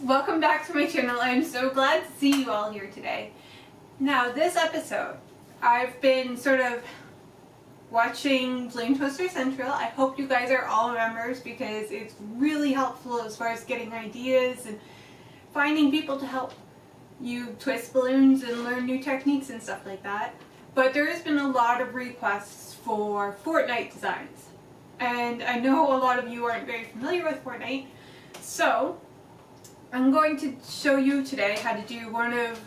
welcome back to my channel. I'm so glad to see you all here today. Now this episode, I've been sort of watching Flame Twister Central. I hope you guys are all members because it's really helpful as far as getting ideas and finding people to help you twist balloons and learn new techniques and stuff like that. But there has been a lot of requests for Fortnite designs. And I know a lot of you aren't very familiar with Fortnite, so I'm going to show you today how to do one of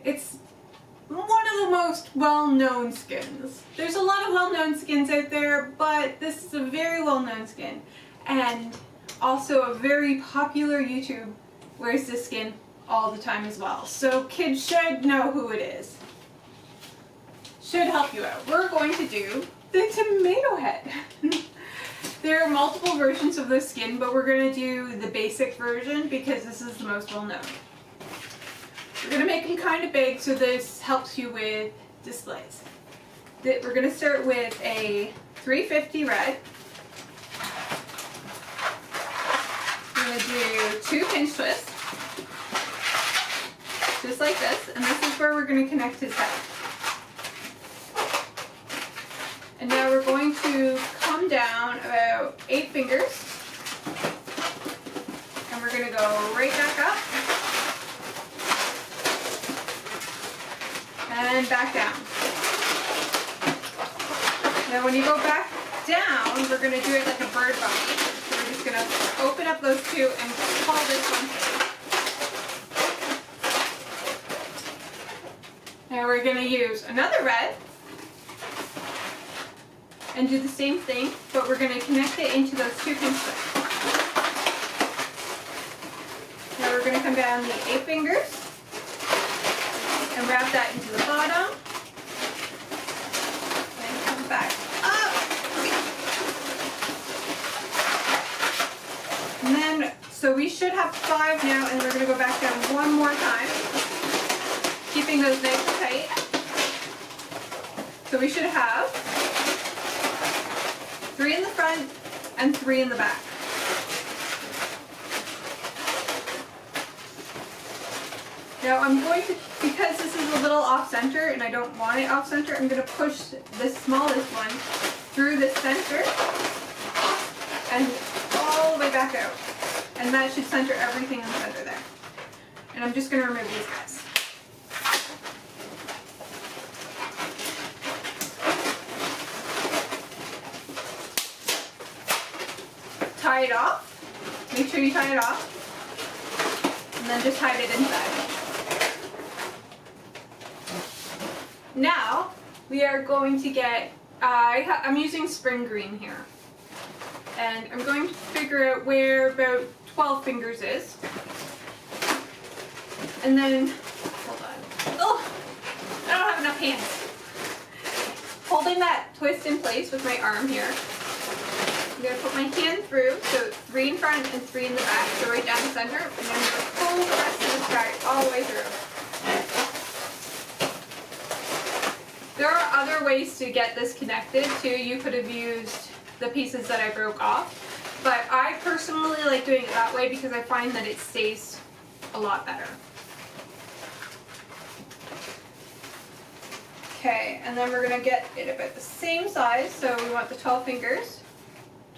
the most well-known skins. There's a lot of well-known skins out there, but this is a very well-known skin. And also a very popular YouTube wears this skin all the time as well. So kids should know who it is. Should help you out. We're going to do the tomato head. There are multiple versions of this skin, but we're going to do the basic version because this is the most well known. We're going to make them kind of big so this helps you with displays. We're going to start with a 350 red. We're going to do 2 pinch twists, just like this, and this is where we're going to connect his head. And now we're going to come down about 8 fingers, and we're going to go right back up, and back down. Now when you go back down, we're going to do it like a bird body. So we're just going to open up those two and pull this one through. Now we're going to use another red, and do the same thing, but we're going to connect it into those 2 pinch twists. Now we're going to come down the 8 fingers and wrap that into the bottom, and come back up. And then, so we should have 5 now, and we're going to go back down one more time, keeping those nice and tight. So we should have 3 in the front and 3 in the back. Now I'm going to, because this is a little off center and I don't want it off center, I'm going to push the smallest one through the center and all the way back out. And that should center everything in the center there. And I'm just going to remove these guys. Tie it off. Make sure you tie it off. And then just hide it inside. Now, we are going to get, I'm using spring green here. And I'm going to figure out where about 12 fingers is. And then, hold on. Oh, I don't have enough hands. Holding that twist in place with my arm here. I'm going to put my hand through, so 3 in front and 3 in the back, so right down the center, and then I'm going to pull the rest of the start all the way through. There are other ways to get this connected too. You could have used the pieces that I broke off, but I personally like doing it that way because I find that it stays a lot better. Okay, and then we're going to get it about the same size, so we want the 12 fingers.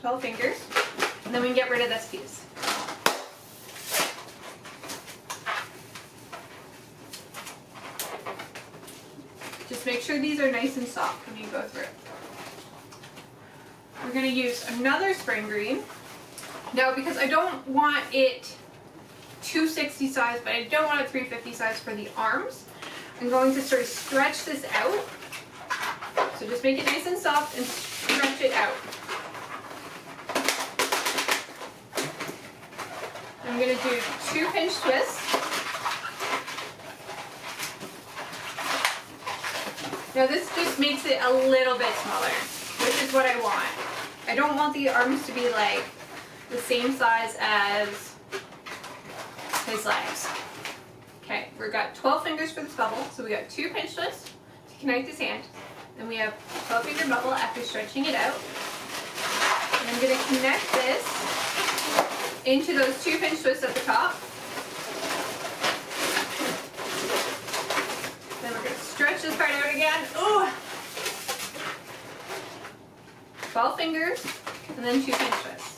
12 fingers, and then we can get rid of this piece. Just make sure these are nice and soft when you go through. We're going to use another spring green. Now, because I don't want it 260 size, but I don't want it 350 size for the arms, I'm going to sort of stretch this out. So just make it nice and soft and stretch it out. I'm going to do 2 pinch twists. Now this just makes it a little bit smaller, which is what I want. I don't want the arms to be like the same size as his legs. Okay, we've got 12 fingers for this bubble, so we got 2 pinch twists to connect his hand. Then we have 12 finger bubble after stretching it out. And I'm going to connect this into those 2 pinch twists at the top. Then we're going to stretch this part out again. Ooh. 12 fingers, and then 2 pinch twists.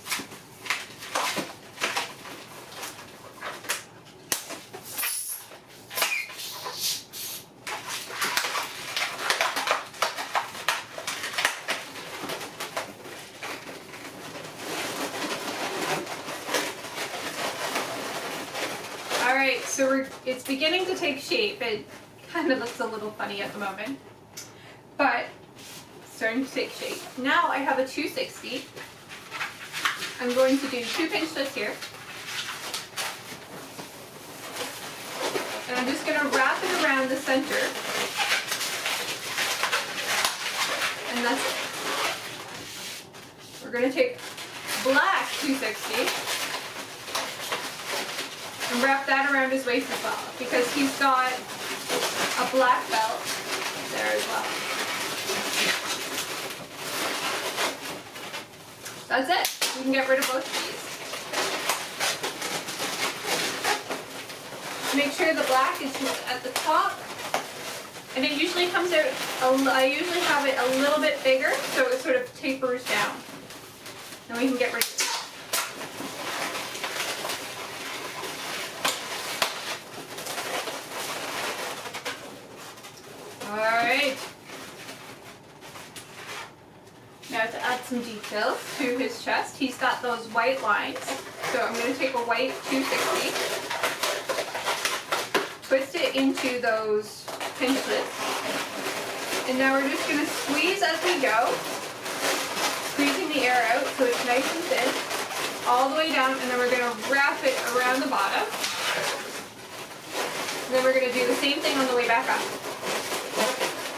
Alright, so it's beginning to take shape. It kind of looks a little funny at the moment, but it's starting to take shape. Now I have a 260. I'm going to do 2 pinch twists here. And I'm just going to wrap it around the center. And that's it. We're going to take black 260 and wrap that around his waist as well, because he's got a black belt there as well. That's it. We can get rid of both of these. Make sure the black is just at the top, and it usually comes out, I usually have it a little bit bigger so it sort of tapers down. Then we can get rid of it. Alright, now to add some details to his chest, he's got those white lines. So I'm going to take a white 260, twist it into those pinch twists, and now we're just going to squeeze as we go, squeezing the air out so it's nice and thin, all the way down, and then we're going to wrap it around the bottom. And then we're going to do the same thing on the way back up.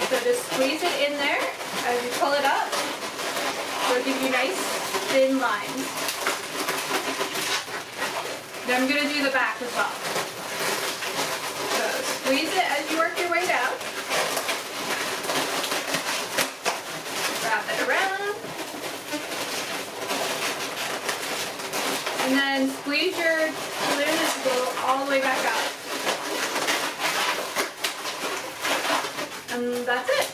So just squeeze it in there as you pull it up, so it'll give you nice thin lines. Then I'm going to do the back as well. So squeeze it as you work your way down. Wrap it around. And then squeeze your balloon as you go all the way back up. And that's it.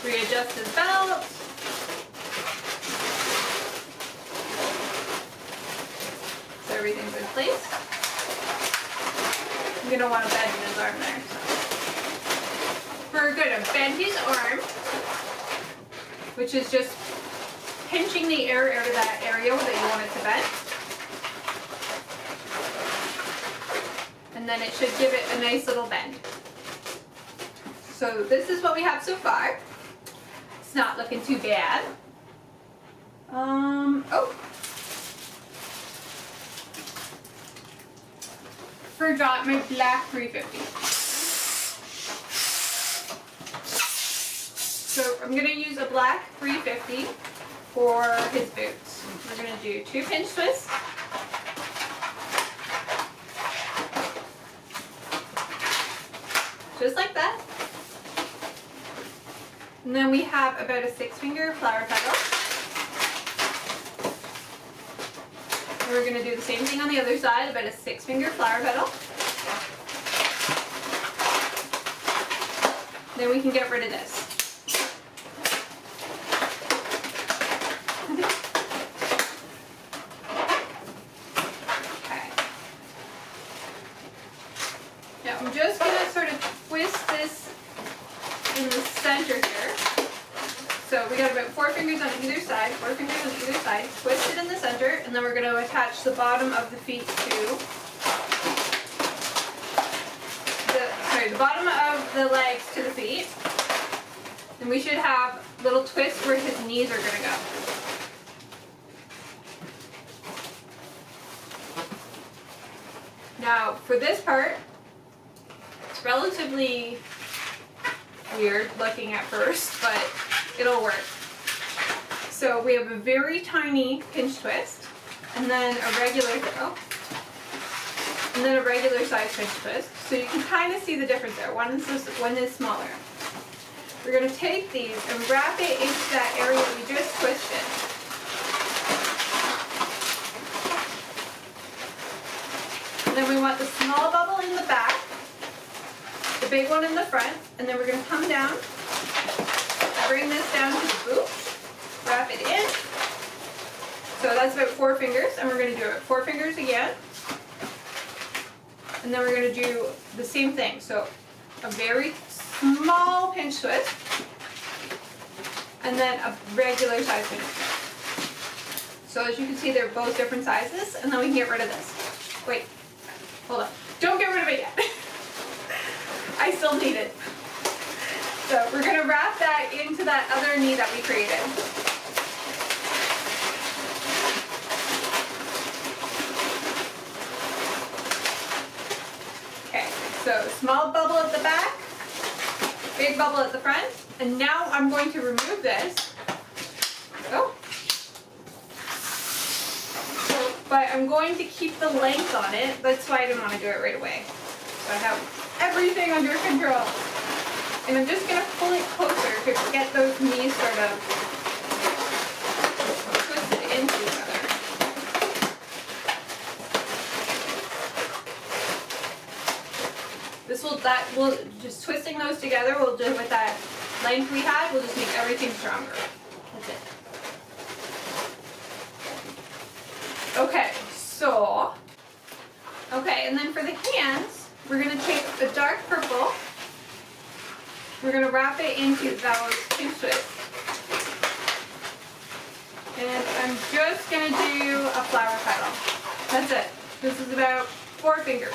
Readjust his belt. So everything's in place. I'm going to want to bend his arm there. So we're going to bend his arm, which is just pinching the air out of that area that you want it to bend. And then it should give it a nice little bend. So this is what we have so far. It's not looking too bad. Forgot my black 350. So I'm going to use a black 350 for his boots. We're going to do 2 pinch twists. Just like that. And then we have about a 6-finger flower petal. And we're going to do the same thing on the other side, about a 6-finger flower petal. Then we can get rid of this. Okay. Now I'm just going to sort of twist this in the center here. So we got about 4 fingers on either side, 4 fingers on either side, twist it in the center, and then we're going to attach the bottom of the feet to the bottom of the legs to the feet. And we should have little twists where his knees are going to go. Now for this part, it's relatively weird looking at first, but it'll work. So we have a very tiny pinch twist, and then a regular, and then a regular size pinch twist. So you can kind of see the difference there. One is smaller. We're going to take these and wrap it into that area we just twisted. And then we want the small bubble in the back, the big one in the front, and then we're going to come down, bring this down to the boot, wrap it in. So that's about 4 fingers, and we're going to do it 4 fingers again. And then we're going to do the same thing. So a very small pinch twist, and then a regular size pinch twist. So as you can see, they're both different sizes, and then we can get rid of this. Wait, hold on. Don't get rid of it yet. I still need it. So we're going to wrap that into that other knee that we created. Okay, so small bubble at the back, big bubble at the front, and now I'm going to remove this. Oh. But I'm going to keep the length on it. That's why I didn't want to do it right away. So I have everything under control. And I'm just going to pull it closer to get those knees sort of twisted into each other. Just twisting those together, we'll do with that length we had, we'll just make everything stronger. That's it. Okay, and then for the hands, we're going to take a dark purple. We're going to wrap it into those pinch twists. And I'm just going to do a flower petal. That's it. This is about 4 fingers.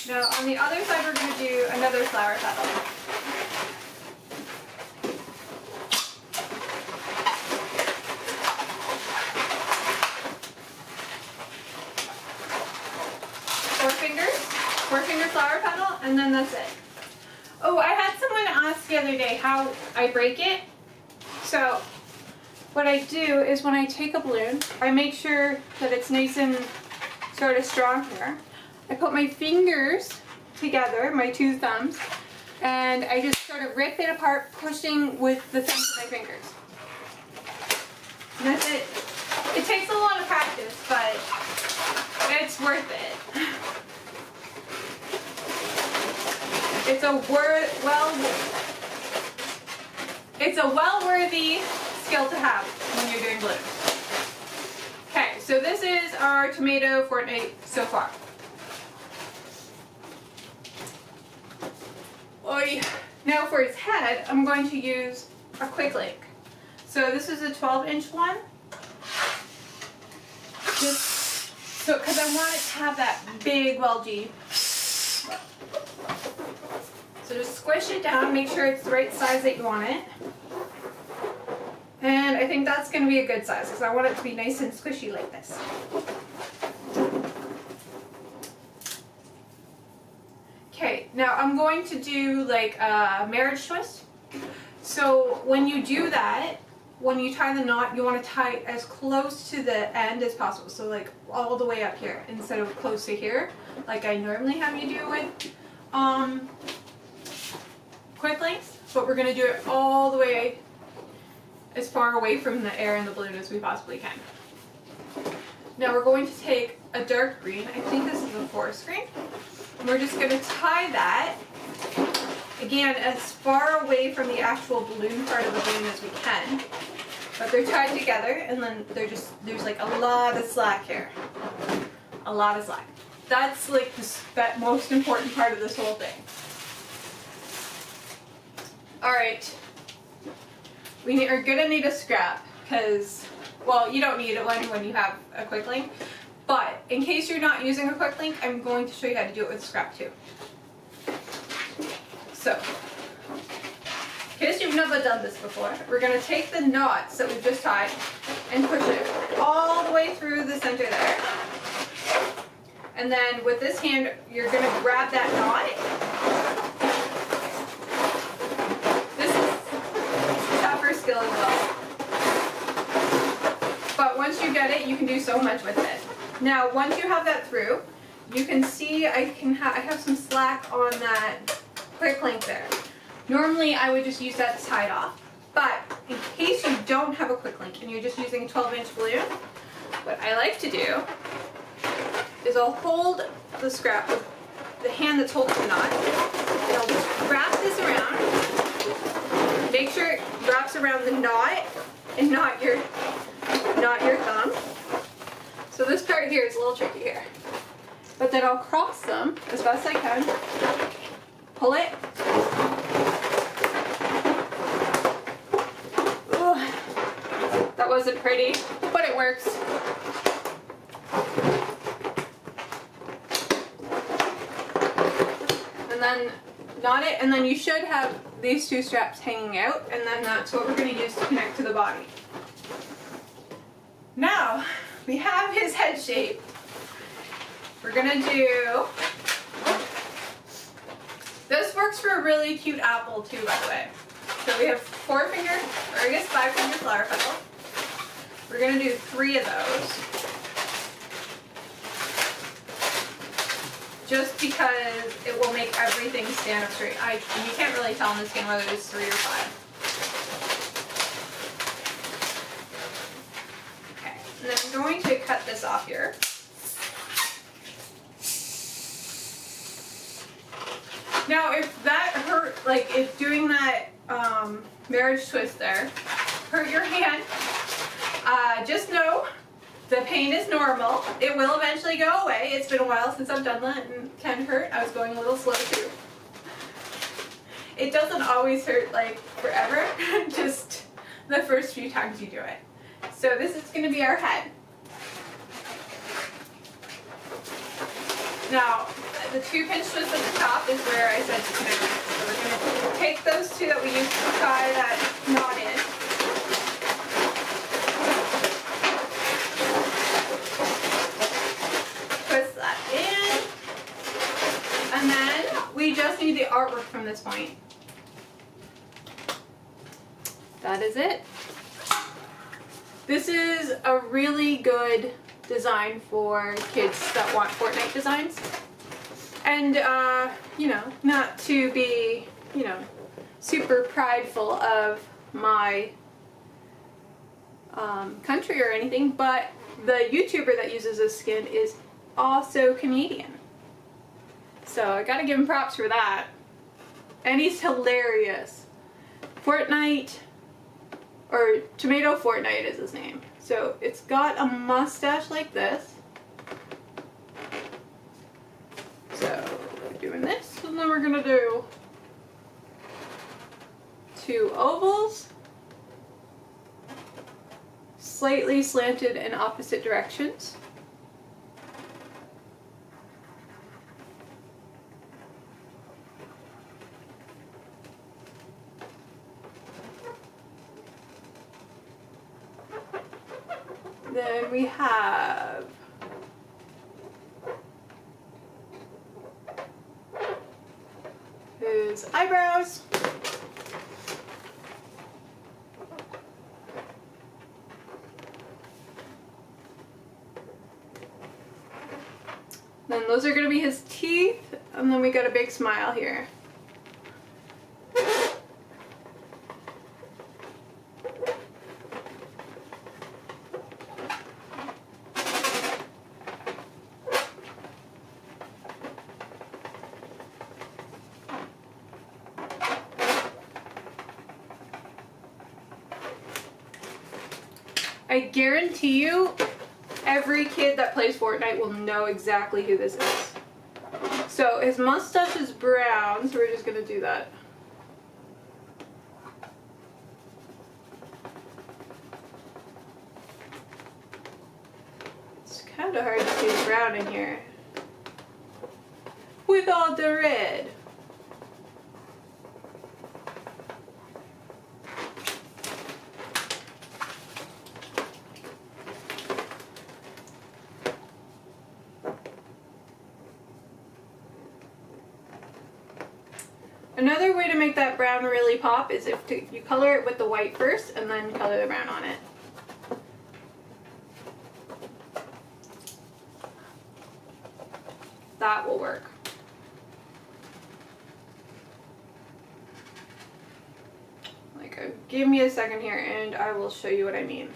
Now on the other side we're going to do another flower petal. Four finger flower petal, and then that's it. Oh, I had someone ask the other day how I break it. So what I do is when I take a balloon, I make sure that it's nice and sort of strong here. I put my fingers together, my 2 thumbs, and I just sort of rip it apart, pushing with the thumbs of my fingers. And that's it. It takes a lot of practice, but it's worth it. It's a well-worthy skill to have when you're doing balloons. Okay, so this is our tomato Fortnite so far. Now for its head, I'm going to use a quick link. So this is a 12-inch one. Just so, because I want it to have that big welgy. So just squish it down, make sure it's the right size that you want it. And I think that's going to be a good size because I want it to be nice and squishy like this. Okay, now I'm going to do like a marriage twist. So when you do that, when you tie the knot, you want to tie it as close to the end as possible. So like all the way up here instead of close to here, like I normally have you do with quick links. But we're going to do it all the way as far away from the air in the balloon as we possibly can. Now we're going to take a dark green. I think this is a forest green. And we're just going to tie that, again, as far away from the actual balloon part of the balloon as we can. But they're tied together, and then there's like a lot of slack here. A lot of slack. That's like the most important part of this whole thing. Alright. We are going to need a scrap, because, well, you don't need it when you have a quick link. But in case you're not using a quick link, I'm going to show you how to do it with scrap too. So, in case you've never done this before, we're going to take the knots that we've just tied and push it all the way through the center there. And then with this hand, you're going to grab that knot. This is tougher skill as well. But once you get it, you can do so much with it. Now, once you have that through, you can see I have some slack on that quick link there. Normally I would just use that to tie it off, but in case you don't have a quick link and you're just using a 12-inch balloon, what I like to do is I'll hold the scrap with the hand that's holding the knot, and I'll just wrap this around. Make sure it wraps around the knot and not your thumb. So this part here is a little tricky here. But then I'll cross them as best I can. Pull it. Ugh. That wasn't pretty, but it works. And then knot it, and then you should have these two straps hanging out, and then that's what we're going to use to connect to the body. Now, we have his head shape. We're going to do, this works for a really cute apple too, by the way. So we have 4-finger, or I guess 5-finger flower petal. We're going to do 3 of those. Just because it will make everything stand up straight. You can't really tell in this skin whether it's 3 or 5. Okay, and then I'm going to cut this off here. Now, if that hurt, like if doing that marriage twist there hurt your hand, just know the pain is normal. It will eventually go away. It's been a while since I've done that and it can hurt. I was going a little slow too. It doesn't always hurt like forever, just the first few times you do it. So this is going to be our head. Now, the 2-pinch twist at the top is where I said to connect it. So we're going to take those 2 that we used to tie that knot in. Twist that in. And then we just need the artwork from this point. That is it. This is a really good design for kids that want Fortnite designs. And, you know, not to be, you know, super prideful of my country or anything, but the YouTuber that uses this skin is also Canadian. So I gotta give him props for that. And he's hilarious. Fortnite, or Tomato Fortnite is his name. So it's got a mustache like this. So we're doing this, and then we're gonna do 2 ovals, slightly slanted in opposite directions. Then we have his eyebrows. Then those are going to be his teeth, and then we got a big smile here. I guarantee you, every kid that plays Fortnite will know exactly who this is. So his mustache is brown, so we're just gonna do that. It's kind of hard to see the brown in here with all the red. Another way to make that brown really pop is if you color it with the white first and then color the brown on it. that will work. Like, give me a second here and I will show you what I mean.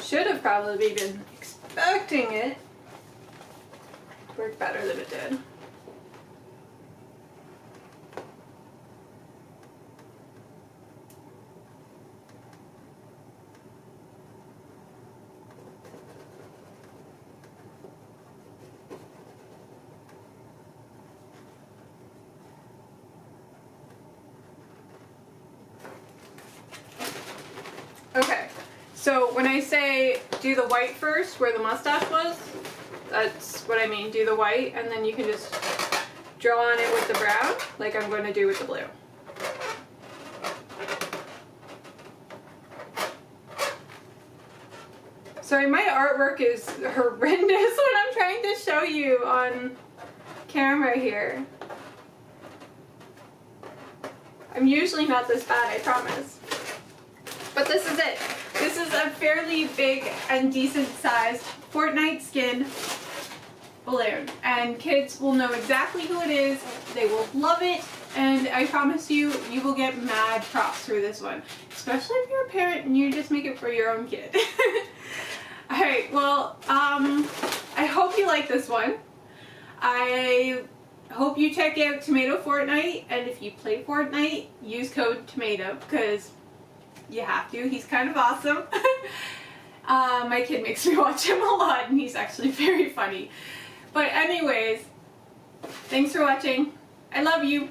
Should have probably been expecting it to work better than it did. Okay, so when I say do the white first, where the mustache was, that's what I mean. Do the white, and then you can just draw on it with the brown, like I'm going to do with the blue. Sorry, my artwork is horrendous when I'm trying to show you on camera here. I'm usually not this bad, I promise. But this is it. This is a fairly big and decent sized Fortnite skin balloon. And kids will know exactly who it is. They will love it. And I promise you, you will get mad props for this one. Especially if you're a parent and you just make it for your own kid. Alright, well, I hope you like this one. I hope you check out Tomato Fortnite. And if you play Fortnite, use code TOMATO because you have to. He's kind of awesome. My kid makes me watch him a lot and he's actually very funny. But anyways, thanks for watching. I love you.